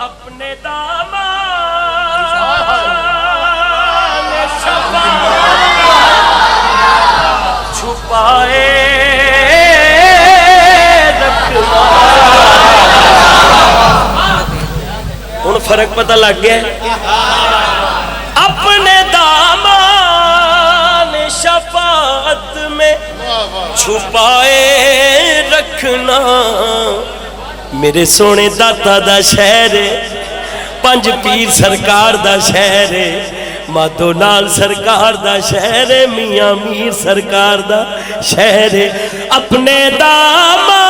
اپنے دامان شفاعت چھپائے رکھنا. ہن فرق پتہ لگ گیا. اپنے دامان شفاعت میں چھپائے رکھنا. میرے سونے داتا دا شہر ہے, پنج پیر سرکار دا شہر ہے, ماتو نال سرکار دا شہر ہے, میاں میر سرکار دا شہر ہے. اپنے دامان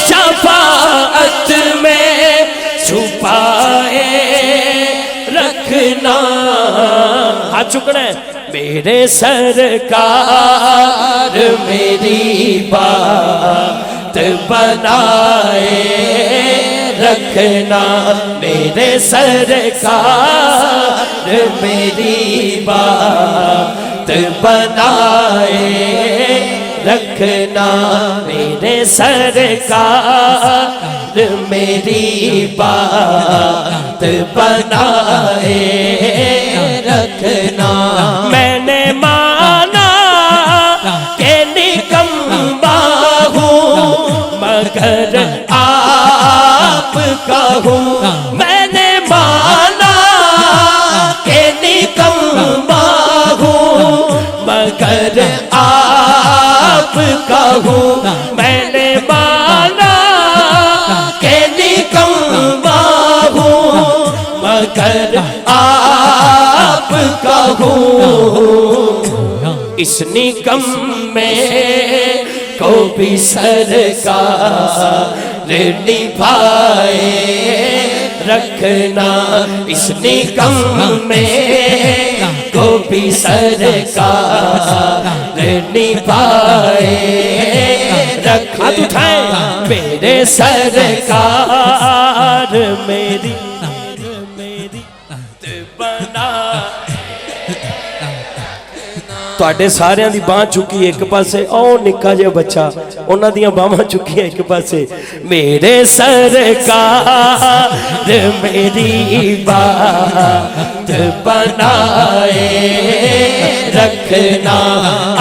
شفاعت میں چھپائے رکھنا. ہاتھ چکنا ہے. میرے سرکار میری بات بنائے رکھنا. میرے سرکار میری بات بنائے رکھنا. میرے سرکار میری بات بنائے رکھنا. میں نے مانا کہ نکمبا ہوں مگر آپ کا ہوں. میں نے مانا کہ نکمبا ہوں مگر آپ کا ہوں. میں نے مانا کہ نکمبا ہوں مگر آپ کا ہوں. اس نکم میں کو بھی سرکار نبھائے رکھنا. اس نکم میں کو بھی سرکار نبھائے رکھنا. میرے سرکار میری بنا. تواڈے ساریاں دی باں چکی ایک پاسے, او نکا جے بچہ انہاں دیاں باواں چکی ایک پاسے. میرے سرکار میری بات بنائے رکھنا.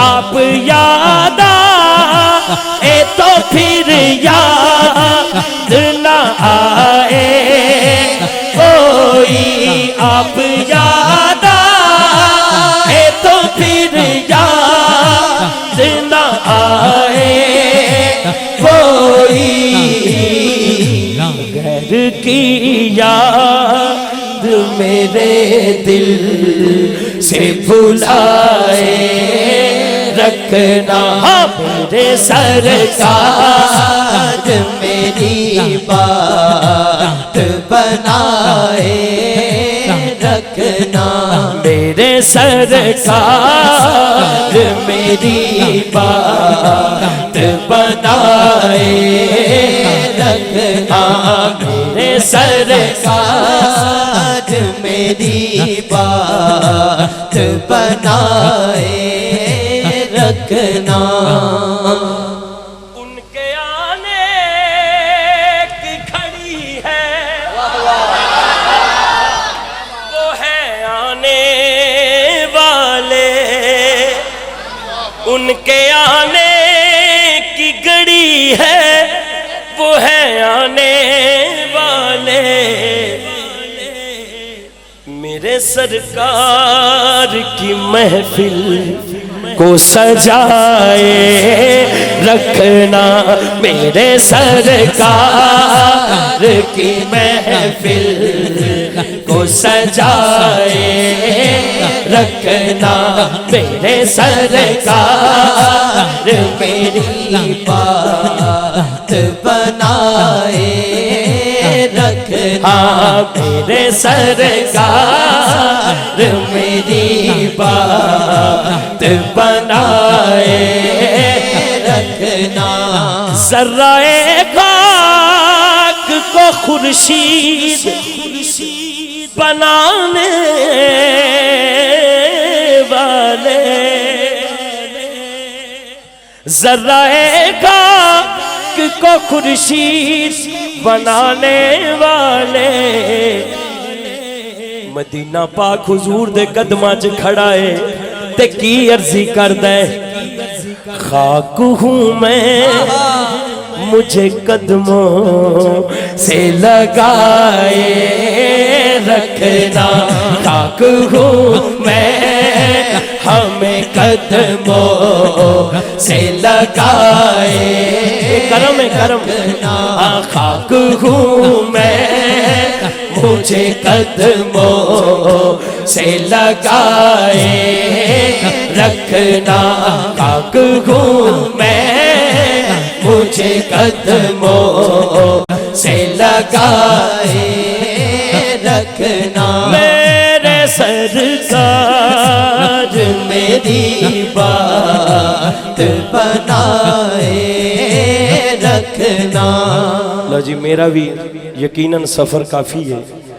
آپ یاد آئے تو پھر یاد نہ آئے کوئی. آپ یاد آئے تو پھر یاد نہ آئے کوئی. غیر کی یاد میرے دل سے بھلائے رکھنا. میرے سرکار میری بات بنائے رکھنا. میرے سرکار میری بات بنائے رکھنا. میرے سرکار میری بات بنائے رکھنا. ان کے آنے کی کھڑی ہے وہ ہے آنے والے. ان کے آنے کی گھڑی ہے وہ ہے آنے والے. میرے سرکار کی محفل کو سجائے رکھنا. میرے سرکار کی محفل کو سجائے رکھنا. میرے سرکار میری بات بنائے رکھنا. میرے سرکار میری بات بنائے رکھنا. ذرہ خاک کو خورشید بنانے والے. ذرہ خاک کو خورشید بنانے والے مدینہ پاک حضور دے قدماں چ کھڑا ہے تے کی عرضی کردا ہے خاک ہوں میں مجھے قدموں سے لگائے رکھنا خاک ہوں میں ہمیں قدموں سے لگائے کرم کرم خاک ہوں میں مجھے قدموں سے لگائے رکھنا خاک ہوں میں مجھے قدموں سے لگائے رکھنا میرے سرکار میری بات بنائے رکھنا. لو جی میرا بھی یقیناً سفر کافی ہے.